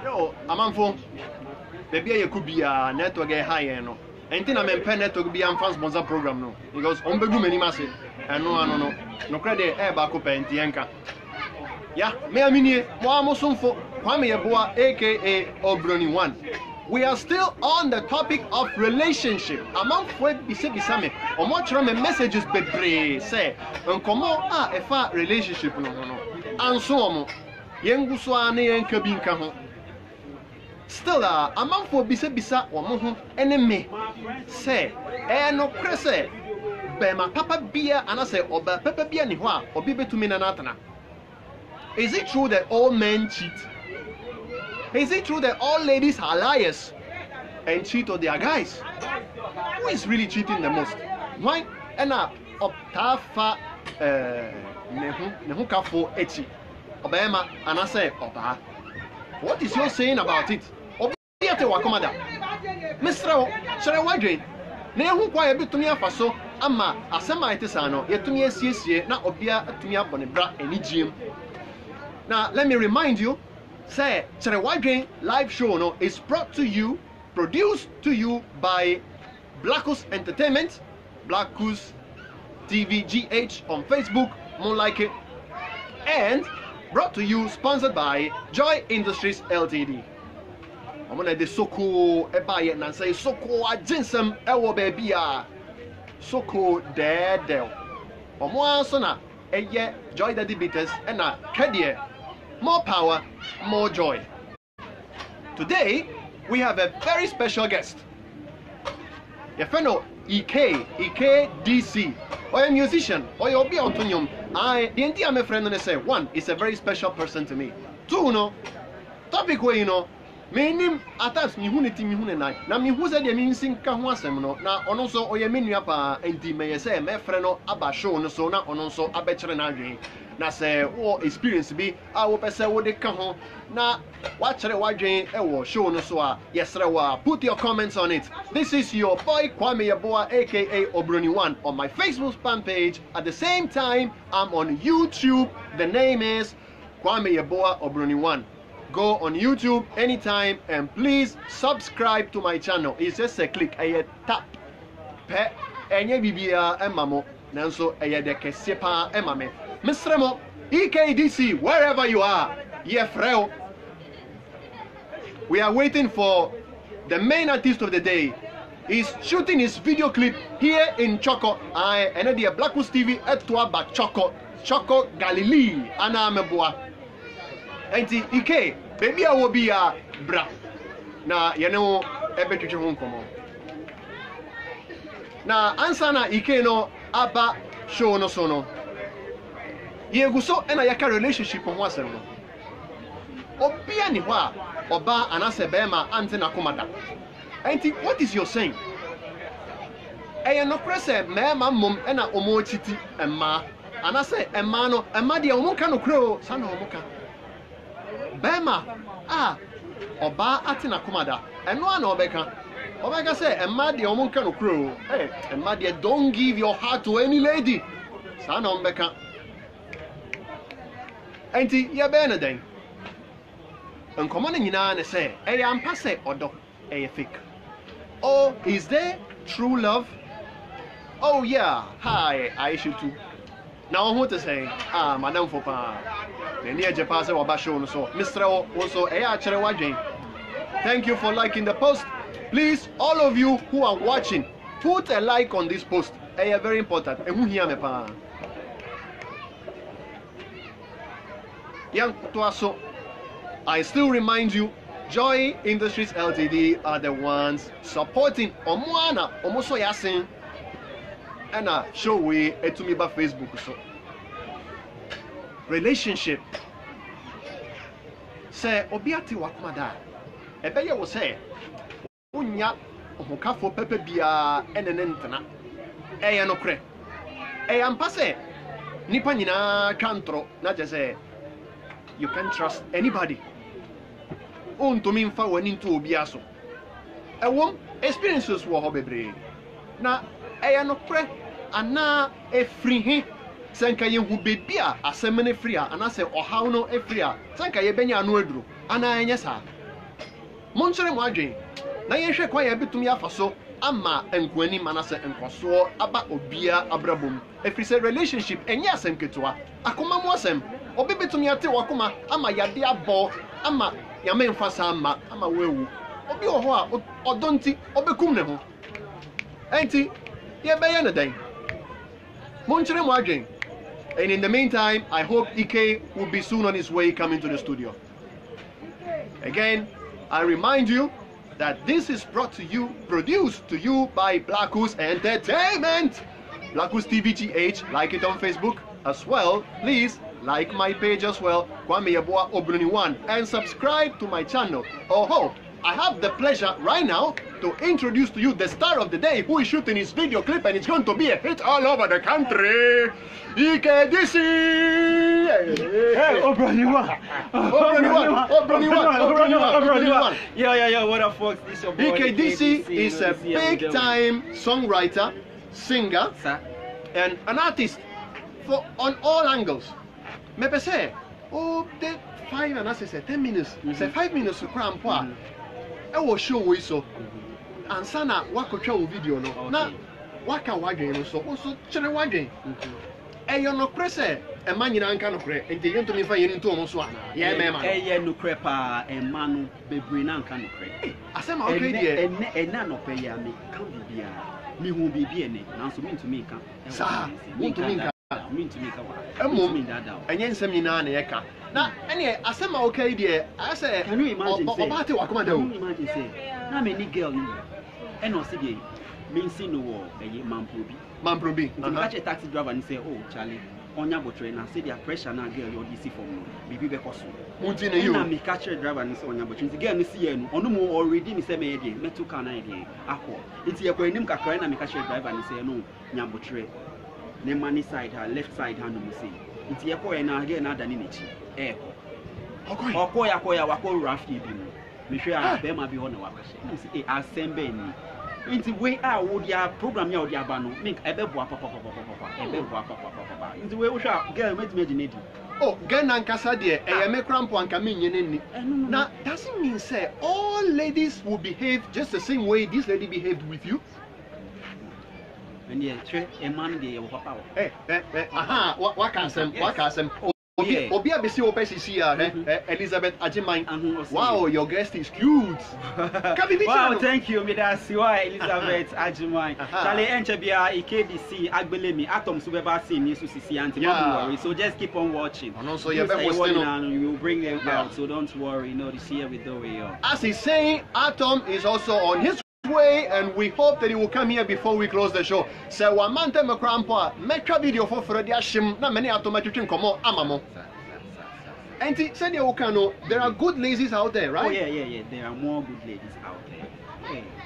Yo, amanfo. Baby, you could be a network high, no. And then I'm a pen network be a fans sponsor program, no. Because on be many massive. And no credit air back up and Tianka. Yeah, me a mini, Moamo Sunfo, Kwame Yeboa, aka Obroni 1. We are still on the topic of relationship. Among Fred Bisame, or much from messages be say, and come on, if a relationship, no. And so on, Yenguswane and Kabin Kaho. Still, among for Bisa or Mohu, enemy say, no presse, Bema Papa Beer, and I say, or Papa Beer Niwa, or Bibe to Minanatana. Is it true that all men cheat? Is it true that all ladies are liars and cheat on their guys? Who is really cheating the most? Why? And Optafa Nehukafo Echi Obama and I say Oba. What is your saying about it? Obiate Wakomada. Mr. KYERE W'ADWEN. Nehu kwa ebitumia faso ama asema itesano yetumia siesie na obia atumia bonebra enijiem. Now let me remind you. Say, KYERE W'ADWEN live show no is brought to you, produced to you by Blacus Entertainment, Blacus TV GH on Facebook, more like it, and brought to you, sponsored by Joy Industries Ltd. I'm gonna de soko ebaye and say soko ajinsem ewo baby soko dede. Omo sona eye Joy Daddy Beaters and a kedie. More power, more joy. Today, we have a very special guest. Your friend EKDC, or a musician, or your be autonomous. The entire my friend and say, one, is a very special person to me. Two, topic where my name attacks me hunity me hunenai. Now me who said the means in Kahwasem no. Now also or your menu apa and the may say my friend aba show no so now on also a better than na say oh experience be I will say what they come home na watch KYERE W'ADWEN ewo show no so yes put your comments on it. This is your boy Kwame Yeboa aka Obroni 1 on my Facebook fan page. At the same time I'm on YouTube. The name is Kwame Yeboa Obroni 1. Go on YouTube anytime and please subscribe to my channel. It's just a click, a tap. Pe enye bibia emamo nanso eye de kesepa emame. Mr. Mo, EKDC, wherever you are, Yefreo. We are waiting for the main artist of the day. He's shooting his video clip here in Choco. And the Blacus TV etwa ba Choco Galilee ana meboa. Enti Ike, baby I will be a bra. Na yeno ebe twetwe ho nkomo. Na ansa na Ike no aba show no so no. Yeguso and a yaka relationship on wasem no. Obia ni hwa oba anase bema ante na komada. Enti what is your saying? Eya no prese mema mom e na omo chiti emma. Anase emma no emma de omo ka no kro sa na omo ka. Bema oba ate na komada. Eno ana obeka. Obeka say emma de omo ka no kro. Emma de don't give your heart to any lady. Sa na obeka. Enti ya bena den. Uncommon nyina ne say, ampa say odo, fake. Oh, is there true love? Oh yeah, hi, I should too. Now what to say? Madam Fopa. The near Japan say waba show no so. Mr. Also KYERE W'ADWEN. Thank you for liking the post. Please, all of you who are watching, put a like on this post. Very important. Who hear me pa? Young Tuaso, I still remind you, Joy Industries Ltd are the ones supporting Omwana Omoso Yasin and show we etumi ba Facebook so. Relationship. Say obiati wakumada. Ebeye wo say unya ohokafo pepe bia enenentena. Eya no kre. Eya mpase nipa nyina twantro na je say you can't trust anybody. Untumi mfa wani nto obi aso. Ewom experiences wo ho bebre. Na eya no kre ana efrihi senka ye hu bebi a asemene free a ana se ohaw no free a senka ye benya anu aduro ana enye sa monkyere mo adwen na ye hwe kwa ye betumi afaso ama enkwani manase enkoso aba obia abrabom efiri se relationship enye asem ketua akoma mo asem obi betumi ate wakoma ama yade abo ama yame mfasa ama wewu obi oho a odonti obekum ne ho enti ye beye ne den monkyere mo adwen. And in the meantime, I hope Ike will be soon on his way coming to the studio. Again, I remind you that this is produced to you by Blacus Entertainment. Blacus TVGH, like it on Facebook as well. Please like my page as well, Kwame Yeboah Obruni1, and subscribe to my channel. Oh, I have the pleasure right now to introduce to you the star of the day who is shooting his video clip and it's going to be a hit all over the country. EKDC! Hey, Obruni1! Obruni1! Yeah, what up, folks? This is your boy, EKDC is a big-time songwriter, singer, and an artist on all angles. Maybe say, the 5 and I say 10 minutes, say 5 minutes to cram poa. I will show we so. And sana wako video no. Na waka wadwen so. Also chere wadwen. You no prese e man nyina nka no kre. Enti yento mi fa yeni nto mo so ana. Ye me ma. Ye no kre pa e man no bebre na nka no kre. Asema okay die. Ena no pe ya me kan bibia. Mi hu bibia ne. Nanso mi ntumi nka. Sa. Mi ntumi nka. Mi ntumi nka wa. Emu. Enye nsem nyina na ye ka. Na ene asema okay die. I say can you imagine say obate wakoma da o. Can you imagine say na me ni girl ni. And also the mean see no war Mamprobi. Catch a taxi driver and say, oh Charlie, on your train and say their pressure now girl you're DC for me. Bibi be koso. Munti you. Me catch a driver and say on your train. The girl me see you. Ono mo already me say me dey. Me took an idea. Akọ. Iti ekọ enim kakra na me catch a driver and say no nyambo train. Ne money side her left side hand mo say. Iti ekọ e na girl na dani nechi. Okoya wako rafi bi mo. Me hwe a be ma bi ho na wakahye. Me say assemble ni. Inti we a wo dia program ya wo dia ba no make ebeboa papa ebeboa papa inti we wo hwa girl meet me di oh girl na nkasa de e me crampo anka me nyene ni na doesn't mean say all ladies will behave just the same way this lady behaved with you and yeah tre e man de wo papa aha what can some Obi abesi opesisi Elizabeth Ajiman. Wow, your guest is cute. Wow, thank you. Me da siwa Elizabeth Ajiman. Charlie Enchebia EKDC Agbelemi Atom Subeba ni susisi anti. Don't worry. So just keep on watching. And also you will bring them out. So don't worry. You know this year we do it. As he's saying, Atom is also on his way, and we hope that he will come here before we close the show. So wamante mekrampo metra video for Freddy Ashim na many automatic komo amamo. And said there are good ladies out there, right? Oh yeah. There are more good ladies out there.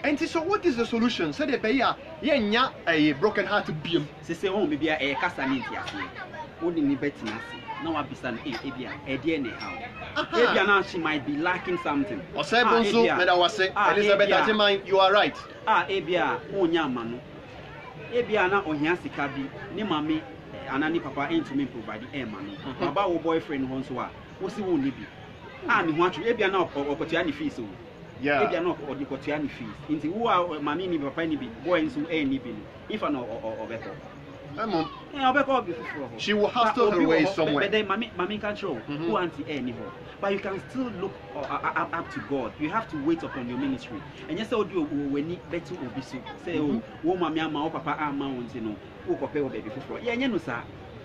And so what is the solution? Said the beya nya a broken heart to be. Say oh maybe a kasaniti ase. Wodi ni betina se. Na wa bisan ebia e ne how. Ebia now she might be lacking something. Osebonso meda wase Elizabeth Ajiman, you are right. Ebia onya ama no. Ebia na ohia sika bi ni mama anani papa into me provide ma no. Baba wo boyfriend ho so a wo si wo ni bi. Me ho atwe ebia na okotua ni fees o. Yeah. Ebia na okotua ni fees. Nti wo a mama ni papa ni bi boy nso ni bi no. If na obeto. She will hustle her way somewhere. But then, mommy control who anti anymore. But you can still look up to God. You have to wait upon your ministry. And yes, I'll do when you better be so. Say, oh, mommy, ama, papa, ama, you know, oh, papa, baby, for yeah, you know, sir.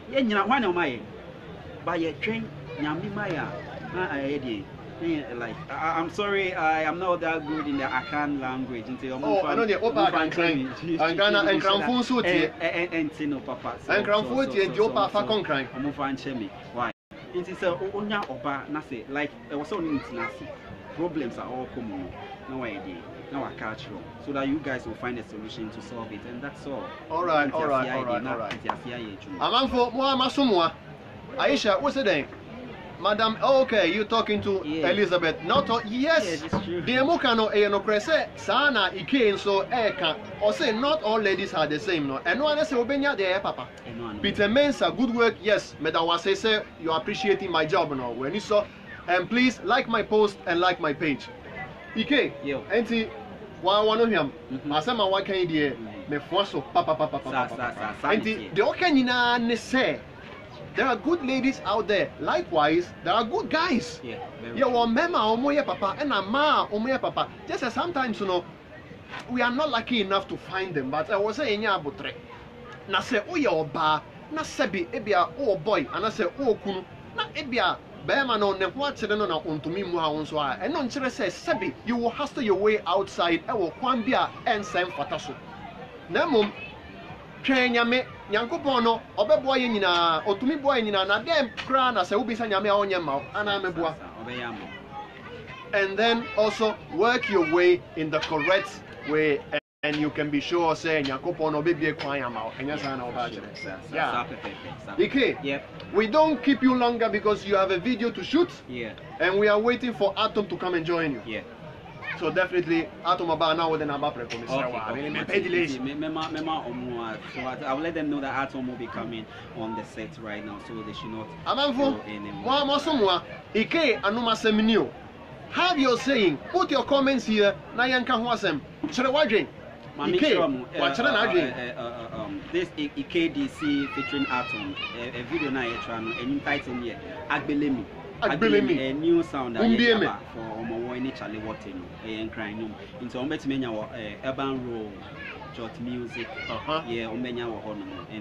Yeah, you know, one of my. By your train, Yami Maya, like I'm sorry, I am not that good in the Akan language. Oh, I know the Opa and Ghana and Crown Food and Tino Papa. And Crown Food and Jopa Facon crying. I'm fine, Chemi. Why? It is a Onya Oba Nasi, like there was only Nasi. Problems are all common. No idea. Now I catch you. So that you guys will find a solution to solve it, and that's all. All right. Amanfo, Moa Masumwa. Aisha, what's the name? Madam, okay, you talking to Elizabeth. Not yes. Yes, it's true. The Emokano no krese sana ike so eka or say not all ladies are the same no. And no one say obenya de papa. Peter Mensa, good work. Yes, Madam Wase say you are appreciating my job no. When you saw and please like my post and like my page. Ike, enti one him. Asema wa kan die me foso papa. Enti the okanina ne say there are good ladies out there. Likewise, there are good guys. Papa and Ama Papa. Just as sometimes, you know, we are not lucky enough to find them. But I was saying, na say, oh, your bar, na sebi, ebia, oh boy, and I say, oh, kunu, na ebia, bear no, ne what said no, to me, and non says, sebi, you will hustle your way outside, I will quambia and send fatasu. Nemum. Nyame nyankopon no obeboa ye nyina otumi boa nyina na dem kra na se ubisa nyame a onye ma ana meboa and then also work your way in the correct way and you can be sure say nyankopon no be kwan ama enya sa na oba kire we don't keep you longer because you have a video to shoot and we are waiting for Atom to come and join you so definitely Atom about now with an abapre so I'll let them know that Atom will be coming on the set right now so they should not have your saying, put your comments here na yanka ho asem chere wadwen this KDC featuring Atom a video na e try no any title here Agbelemi a new sound for any Charlie Water and crying into Ombetmania urban roll short music and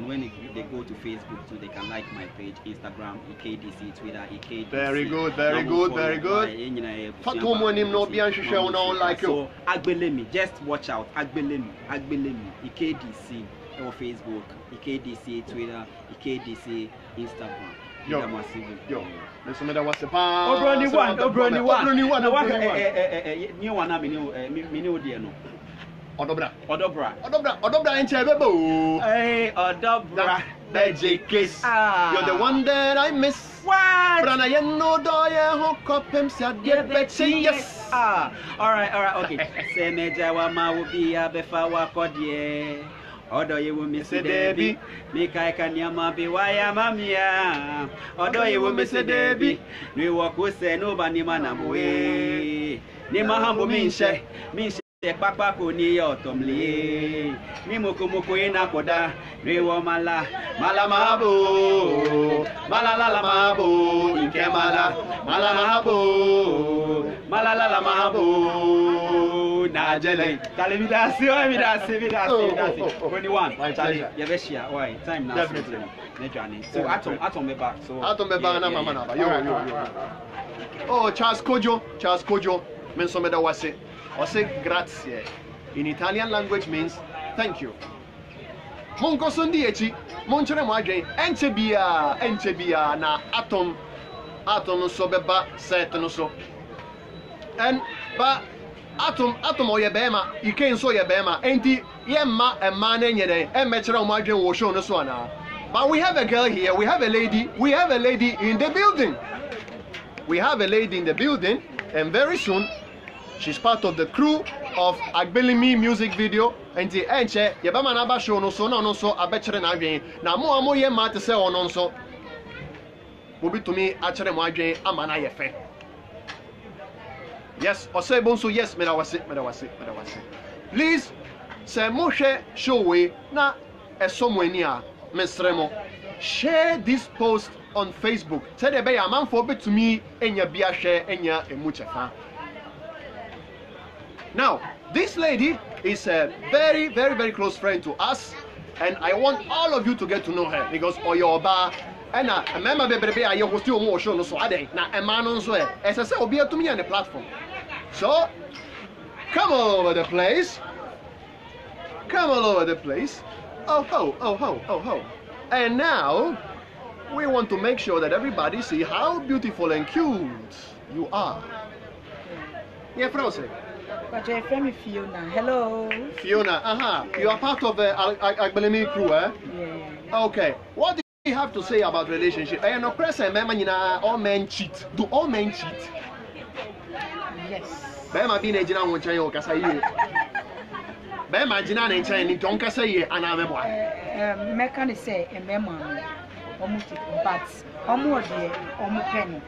when they go to Facebook too they can like my page Instagram KDC Twitter KDC very good so Agbelemi just watch out Agbelemi KDC or Facebook KDC Twitter KDC Instagram Yo, listen me that was the pa. Obroni one. New one me new dear no. Odobra enche bebo. Hey, Odobra. Magic kiss. You're the one that I miss. What? Brana no doya hook up him said yes. Alright, okay. Say meja wa ma will be a befa wa kodie. Odo ye wo miss Debbie, make I can yama be why mamia. Odo ye wo miss Debbie, we walk with say no bani manamwe. Ni mahambo minche papa ko ni otomli. Ni moko ina koda, ni wo mala mabo, malala mabo, ike mala mabo. Na jele televidasi only one yabeshia why time now definitely so Atom be back na mama na ba yo oh Charles Kojo menso me da wase o say grazie in Italian language means thank you monko sundi echi monchere mo adwen enche bia na Atom so beba set no so and but Atom oye bema ike so ye bema enti ye ma ema na nyede e mechere o madwen wo show no so ana but we have a girl here we have a lady in the building and very soon she's part of the crew of Agbelemi music video enti enche ye bema na ba show no so abechere na adwen na mo ye ma te se ono nso obi tumi achere mo adwen ama na ye fe. Yes, Ose Bonso, yes, medawase. Please, say Moshe Showe na esomwenia mesremo. Share this post on Facebook. Say the be a man for to me enya bia share enya emuchefa. Now, this lady is a very, very, very close friend to us, and I want all of you to get to know her because Oyoba. And I remember baby I was still more show no so ade na e man no so e say obi atumi on the platform. So come all over the place. Oh ho. And now we want to make sure that everybody see how beautiful and cute you are. Yeah, Frose. But your friend Fiona. Hello. Fiona, you are part of the Agbelemi crew, eh? Yeah. Okay. What you have to say about relationship? I know person all men cheat. Do all men cheat? Yes. Bema bi na gina won chan yo kasa yi. Bema gina na chan ni don kasa yi ana mebo. Mechanic say emema no. Omo but omo de omo penny.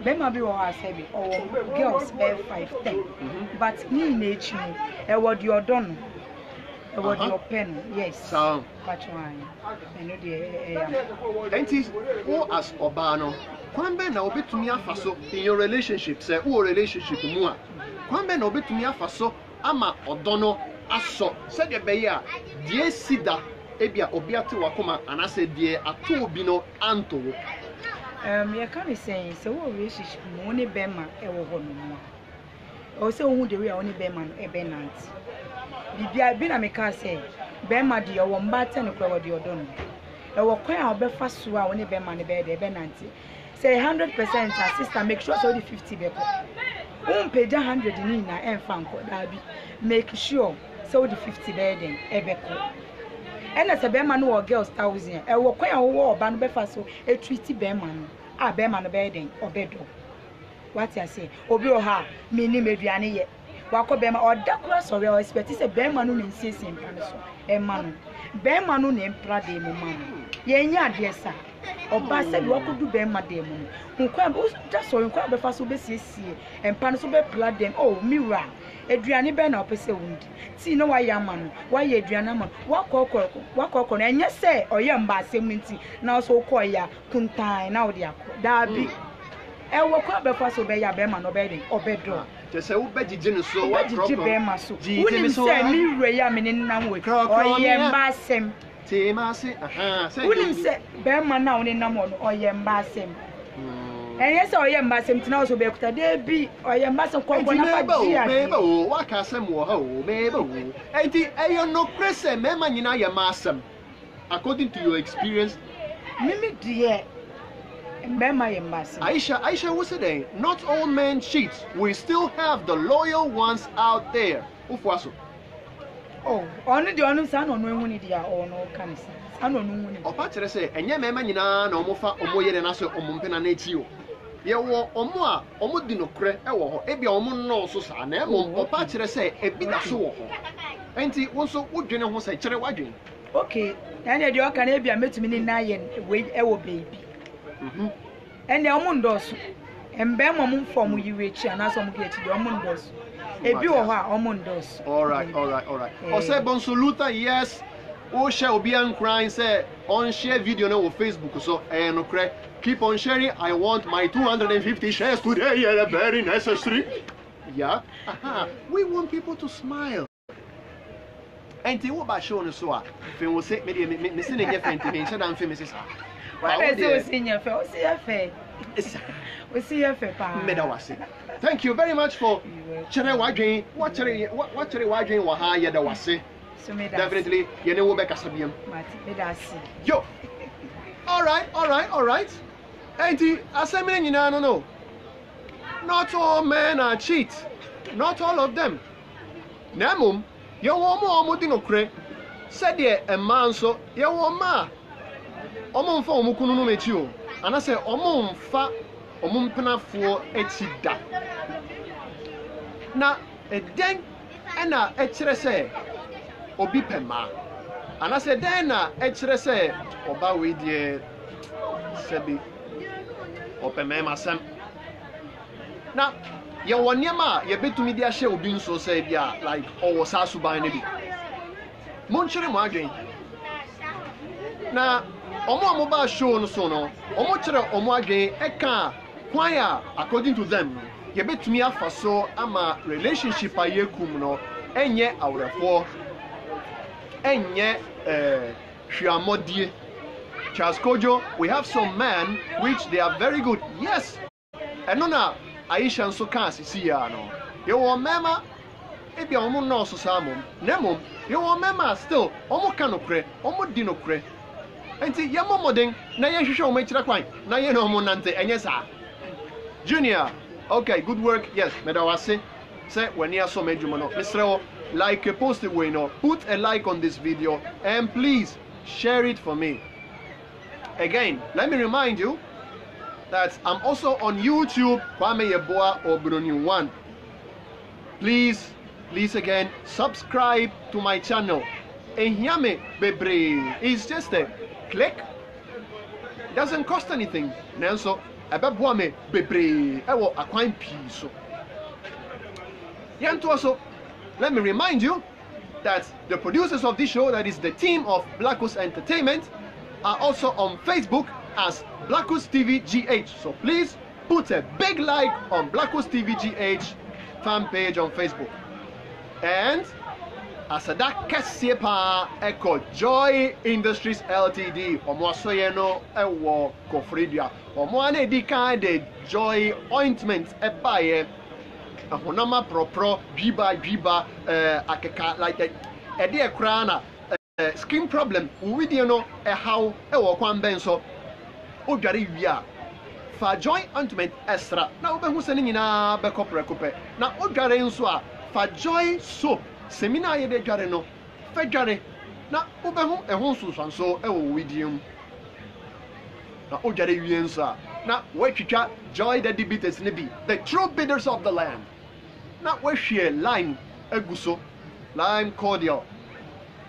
Bema bi wo ha say bi or girls be 5'10". But me na echi no e wo de odon. E wo de open. Yes. So but why? I know the enti who as obano kwambe na obetumi afaso in your relationship say who relationship mu a kwambe na obetumi afaso ama odono aso se de be ya die sida ebia obiate wakoma anase die ato obi no anto you can say so what relationship mo ne be ma e wo ho no mo o se ohun de we o ne be ma no e be nant bibia bi na me ka say be ma de o mba te ne kwa de odono e wo kwan a obefa so a wo ne be ma ne be de be nant say 100% as sister make sure so the 50 be ko page 100 ni na enfa nko da bi make sure so the 50 be den e be ko ena se be ma no o girls 1000 e wo kwan a wo oba no be fa so e treat be ma no a be ma no be den obedo what I say obi o ha me ni meduane ye wako be ma oda kura so we expect say be ma no na nsiesie mpa no so e ma no be ma no na empra de mo ma no ye nya ade sa oba se bi wakodu be ma de mo no nkwa be just so nkwa be fa so be siesie empa no so be pla dem oh mirror eduane be na opese wundi ti no wa ya ma no wa ya eduane ma wakọ na enye se oye mba asem nti na so ko ya kuntan na odi akọ da bi e wo kwa be fa so be ya be ma no be den obedo je se wo be jije no so wa drop be ma so woni se mirror ya me nam we oye mba asem ti ma se se woni se be ma na woni nam no oye mba asem yes, I am Massam to know so be de be or your massam called maybe what can some more maybe I no present member in your massam according to your experience. Mimi dear Mema Massam Aisha was saying not all men cheat, we still have the loyal ones out there. Ufwaso. Oh, only the honest son on when dia or no can say. I don't know. O patre say enye mema nyina na omofa omoyere na so omompena na echi o. Ye wo omo a omo di nokre e wo ho ebia omo no so sa na emo o patre say ebi da so wo ho. Enti wo so wodwene ho say kire wadwen. Okay, and the oka na ebia metumi ni na ye we e wo baby. And the omo ndoso. Embe mo mo form yiwe echi ana so mo ge echi de omo ndoso. Ebi wo ho a omo ndoso. All right. O say Bonsolutha, yes. O share obian crying say on share video na on Facebook so no cry keep on sharing. I want my 250 shares today. Yeah, very necessary. Yeah. We want people to smile. And you about showing so ah fin will say me say na get fan me say dan fin me say why dey say your fe o see your fe we see your fe pa me da wase. Thank you very much for KYERE W'ADWEN what KYERE W'ADWEN wa ha ye da wase. Definitely, you know what Sabiam. Yo. All right. Auntie, I say me no. Not all men are cheat. Not all of them. Namum, you want more dino cre. Said ye a man so you want ma. Omon fa omukunu no mechi. And I say omon fa omon pena for etida. Na e den na echere say obi pema and I said then na echere say oba we die sebi opema masam na ye woniema ye betumi dia hye obi nso say bia like owo sa suban ne bi monchere mo adwen na omo ba show no so no omo chere omo adwen eka kwan ya according to them ye betumi afaso ama relationship ayekum no enye awrefo enye hwamodie Charles Kojo. We have some men which they are very good. Yes. And na Aisha nso kan sisi ya no. Ye wo mema ebi omo no so samom. Nemom ye wo mema still omo kanokre, omo dinokre. Enti ye momoden na ye hwehwe omo akira kwan. Na ye no omo nante enye sa. Junior, okay, good work. Yes, medawase. Say when you so medjumo no. Mr. Like a post away no. Put a like on this video and please share it for me. Again, let me remind you that I'm also on YouTube, Kwame Yeboah Obroni1. Please again, subscribe to my channel. Enyame bebre. It's just a click. It doesn't cost anything. Nanso, ebeboame bebre. Ewo akwan piso. Yanto also, let me remind you that the producers of this show, that is the team of Blacus Entertainment, are also on Facebook as Blacus TV GH. So please put a big like on Blacus TV GH fan page on Facebook. And Asada Kasiepa Echo Joy Industries Ltd. Omosoyeno Ewo Kofridia. Omoane Dika de Joy Ointment Ebaye. Ahonama Propro Jiba Akeka like that. Ede Krana skin problem. Uwidi no how Ewo Kwan Benso. Odware wia. Fa Joy Ointment Extra. Na obehu sene nyina bekopre kope. Na odware nso a fa Joy soap. Semina ye de dware no fa dware na obehu ehun sunsanso ewo widium na odware wie nso a na watwitwa Joy the bitters ne bi, the true bitters of the land, na wahwie lime aguso, lime cordial,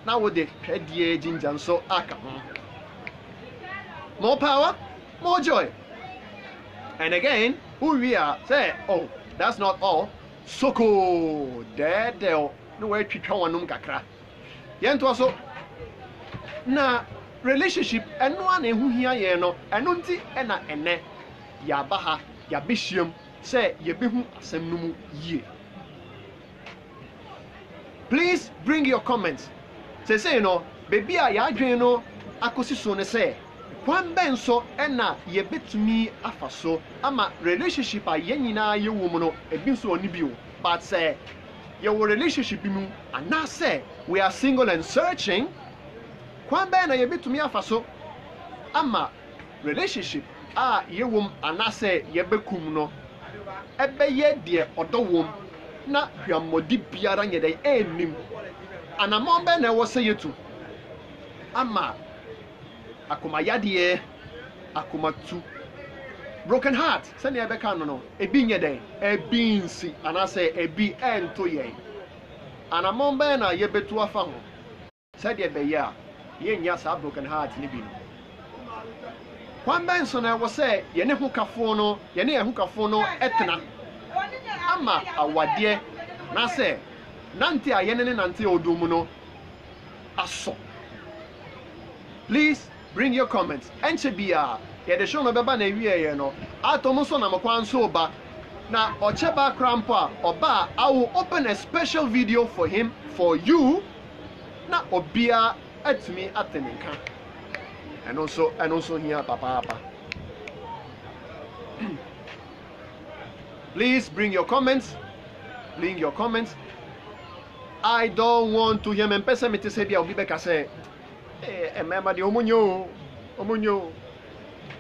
na wo de hwedie ginger nso aka ho. More power, more joy. And again, who we are say, oh, that's not all. Soko dedel no way twitwa wanum kakra. Yento aso na relationship eno ana ehu hia ye no eno nti ena ene ya baha ya behiem say ye behu asem no mu yie. Please bring your comments. Say no baby a ya adwen no akosi so ne say kwan ben so ena ye betumi afaso ama relationship a ye nyina ye wo mu no ebi so oni bi o, but say your relationship mu and say we are single and searching kwan ben na ye betumi afaso ama relationship a ye wom and say ye bekum no ebe ye de odowom na hwamodi biara nye dey enim anamon ben na wo say yetu ama akoma yadie akoma tu broken heart sani ebeka no ebi nye den ebi nsi anase ebi ento ye anamon ben na ye betu afa ho sadi ebe ya ye nya sa broken heart ni bi no kwan ben so na wo say ye ne hukafo no ye ne hukafo no etena ama awade na say nante a ye ne nante odum no aso. Please bring your comments. Enchebia, yeah, the show no beba na wiye no. Atomo so na mokwan so ba. Na ocheba krampa oba, I will open a special video for him, for you. Na obia etumi ateninka. And also here papa. Please bring your comments. Bring your comments. I don't want to hear me pesa me te se bia obi beka say emema de omunyo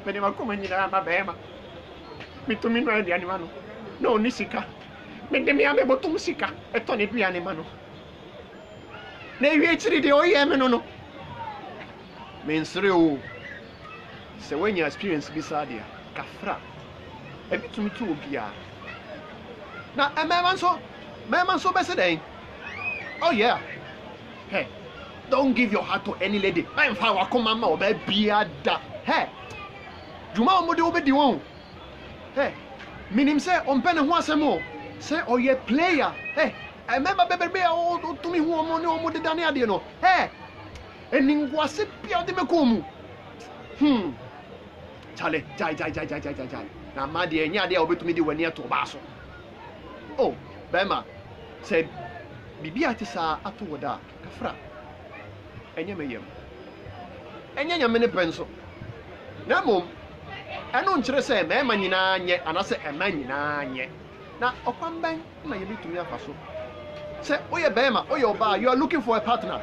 pede makoma nyina mabema mitumi no ade anima no ni sika me de me abe botum sika eto ne dua ne ma no na ewie chiri de oye me no me nsere o se wenya experience bi sadia kafra ebitumi tu obia na emema so be se den. Oh yeah. Hey, don't give your heart to any lady. I'm fine. Wakomama obe biada. Hey, Juma omode obedi won. Hey, minim say ompene ho asemo. Say oh yeah player. Hey, I remember baby o to me hu omode dane ade no. Hey, eningwase bia de mekomu. Chale, jai. Na ma de enya de obetumi de wani ato ba so. Oh, Bema said bibi atisa ato woda kafra enye meyem enye nyame ne penso na mom eno nkyere se mema nyina nye anase ema nyina nye na okwamban na ye bitumi afaso se oye bema oye oba, you are looking for a partner.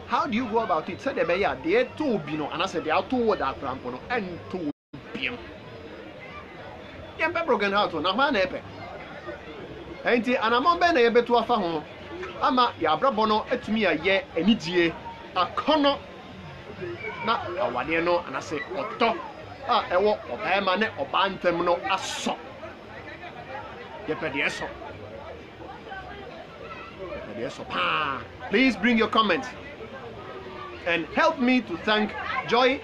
How do you go about it? Say the beya de to bi no anase de ato woda krampo no ento biem yembe broken heart na ma na epe enti anamon be na ye betu afa ho ama ya abrabo no atumi aye anidie akono na awade no anase oto ewo obaema ne obantem no aso yepede eso please bring your comments and help me to thank Joy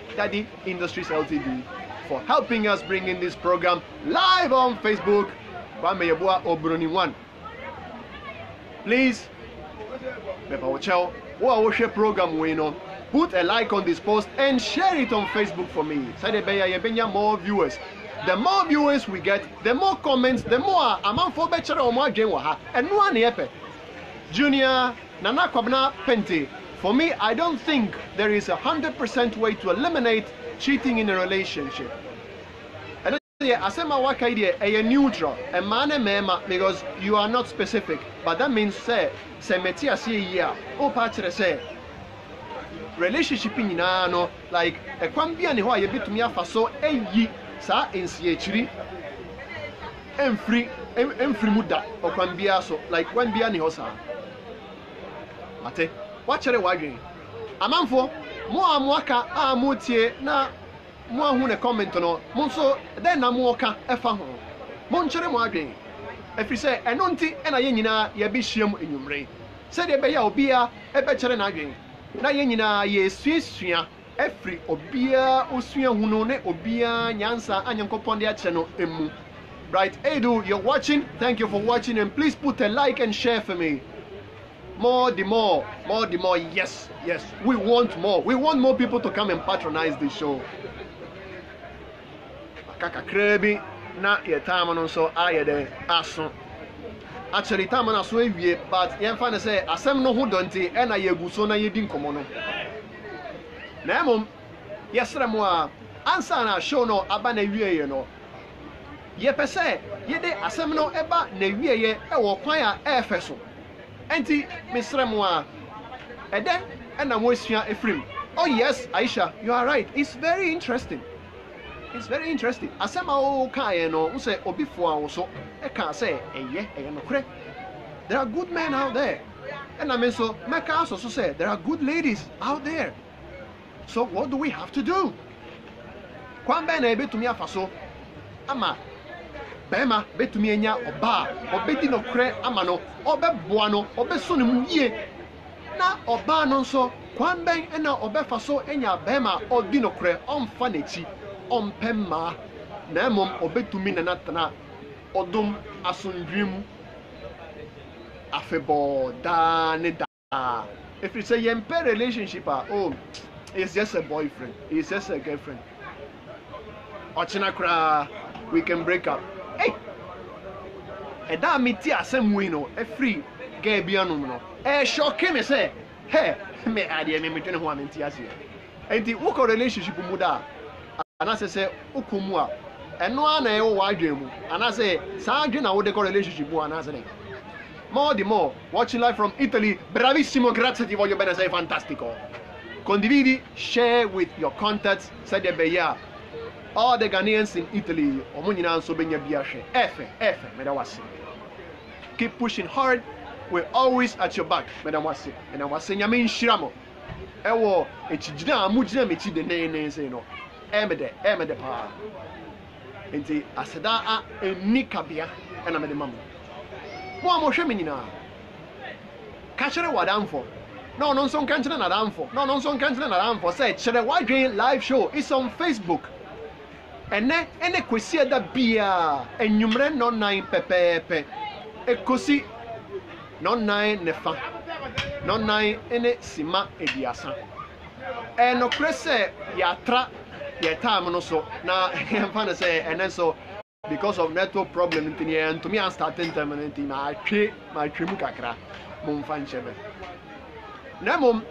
Industries Ltd for helping us bring in this program live on Facebook. Please, program put a like on this post and share it on Facebook for me. More viewers. The more viewers we get, the more comments, the more amount for better or more and one yepe. Junior Nana Kwabna Pente. For me, I don't think there is 100% way to eliminate cheating in a relationship. Asema waka ide a neutral, a man and mema, because you are not specific. But that means say metia see ya. O patre say relationship in no like a kwambia ni ho aye betumi afa so eyi sa ensie chiri emfri muda o kwambia so like kwambia ni ho sa ate wachere wadwen amanfo mo amwaka amotie na mo ahu ne comment no mo so den na mo ka efa ho mo nchere mo adwen efri se eno nti na ye nyina ye be hyiam enwumre se de be ya obia ebe chere na adwen na ye nyina ye suasua efri obia osua hunu ne obia nyansa anyankopon de ache no emu. Right, Edu, you're watching. Thank you for watching, and please put a like and share for me. More the more. Yes, we want more. We want more people to come and patronize this show. Kaka krebi na ye time no so ayede aso. Actually time na so ewie, but yen fa na say asem no ho donte e na ye guso na ye di nkomo no. Na emom yesre mo a ansa na show no aba na wie ye no. Ye pese ye de asem no eba na wie ye e wo kwan a efeso. Enti misre mo a eden e na mo asua efrim. Oh yes, Aisha, you are right. It's very interesting. Asema o kae no unse obifo a wo so e ka say eye no kure. There are good men out there. And I mean so Mecca also say there are good ladies out there. So what do we have to do? Kwamba na ebetumi afaso ama bema betumi enya oba obedi no kure ama no obeboa no obeso ne mu yie na oba no nso kwamba na obefaso enya bema odi no kure omfa nechi ompema na mom obetumi na natana odum asundwim afebo da ne da. If you say yempe relationship oh it's just a boyfriend, it's just a girlfriend, ochinakra we can break up. Hey, and that miti asem we know a free gay bianum no shock me say hey me idea me twene ho amenti ase and the work relationship muda and I say ukumua and no na e wo adwen mu and I say sa adwen na wo de relationship mu and I say more the more watching live from Italy. Bravissimo, grazie, ti voglio bene, sei fantastico. Condividi, share with your contacts. Say the beya all the Ghanaians in Italy omunina so benya biashe F medawasi. Keep pushing hard, we're always at your back medawasi. And I was saying nyame nshiramo ewo echigina amugina mechi de ne say no emede pa enti aseda a enikabia ena mede mamu mo hwe menina ka kire wadamfo no so kanchere na damfo say KYERE W'ADWEN live show is on Facebook. Ene kwesi da bia enwumre no 9 pepepe ekosi no 9 nefa no 9 ene sima ediasa eno krese yatra ye time no so na emfa na say ene so because of network problem ntini and to me and starting time ntini ma twemu kakra mum fan chebe na mum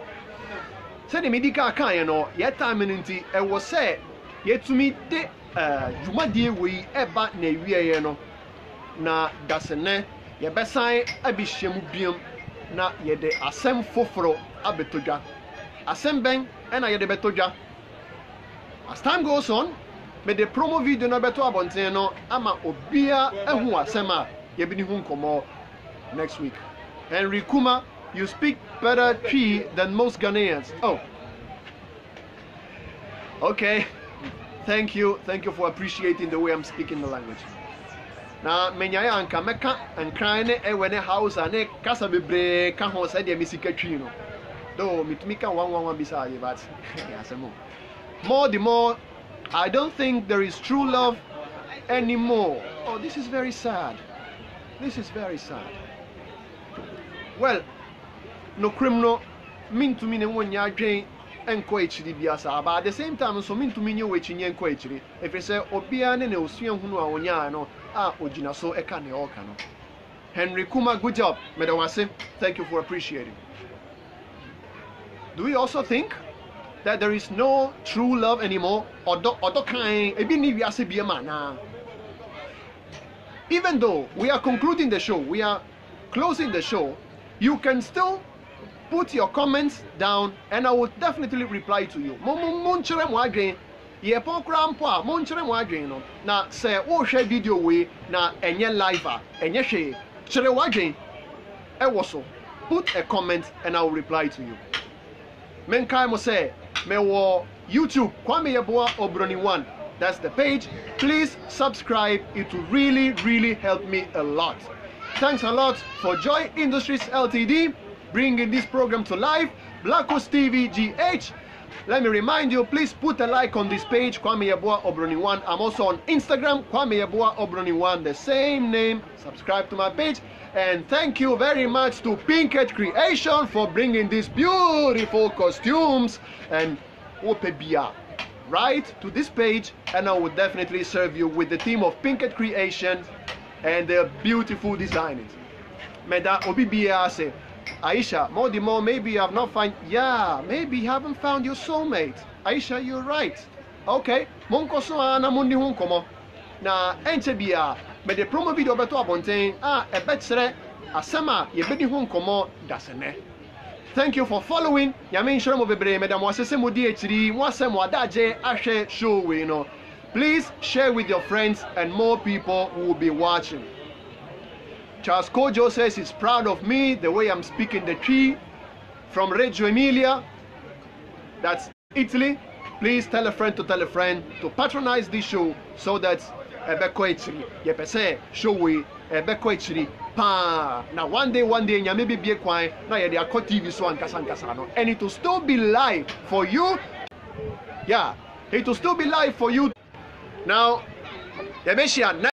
say the medical kan no ye time nti e wo say yetumi de jumadie we eba na wieye no na dasene ye besan abihyiam biam na ye de asem foforo abetodwa asem ben na ye de betodwa. As time goes on, me the promo video no beto abonten no ama obia ehu asem a ye bi ni hu nkomo next week. Henry Kuma, you speak better Twi than most Ghanaians. Oh, Okay, thank you for appreciating the way I'm speaking the language. Now, menyaya anka meka and crying a house and a casa bebre can house idea misicatino. Though mitmika 111 beside, but yes, more the more. I don't think there is true love anymore. Oh, this is very sad. This is very sad. Well, no criminal mean to me when you drain and coachly biasa, but at the same time, so mean to me you waiting and coachly. If you say Obian and Ocean Huno, Ojina so ekane okano. Henry Kuma, good job, Medawase. Thank you for appreciating. Do we also think that there is no true love anymore? Even though we are concluding the show, we are closing the show, you can still put your comments down and I will definitely reply to you. Ye pon krampo a monchere mo adwen no na se wo hwe video we na enye live a enye hwe chere wadwen e wo so put a comment and I will reply to you. Menkai mo say me wo YouTube Kwame Yeboah Obroni 1, that's the page. Please subscribe, it will really help me a lot. Thanks a lot for Joy Industries Ltd bringing this program to life. Blacus TV GH. Let me remind you, please put a like on this page, Kwame Yeboah Obroni 1. I'm also on Instagram, Kwame Yeboah Obroni 1, the same name. Subscribe to my page. And thank you very much to Pinkett Creation for bringing these beautiful costumes and Opebia right to this page. And I will definitely serve you with the team of Pinkett Creation and their beautiful designs. Meda Obibia say, Aisha, more the more, maybe you have not found, yeah, maybe you haven't found your soulmate. Aisha, you're right. Okay, monko so ana mundi hunkomo. Na enche bia, me de promo video beto abonten, e betre asema ye bedi hunkomo dasene. Thank you for following. Yame nshoro mo bebre me da mo asese mo di etiri, mo asem wadaje ahwe show we no. Please share with your friends and more people will be watching. Charles Kojo says he's proud of me, the way I'm speaking the tree. From Reggio Emilia, that's Italy. Please tell a friend to patronize this show so that show we now one day maybe be quiet now they are TV so and it will still be live for you. Yeah, it will still be live for you now.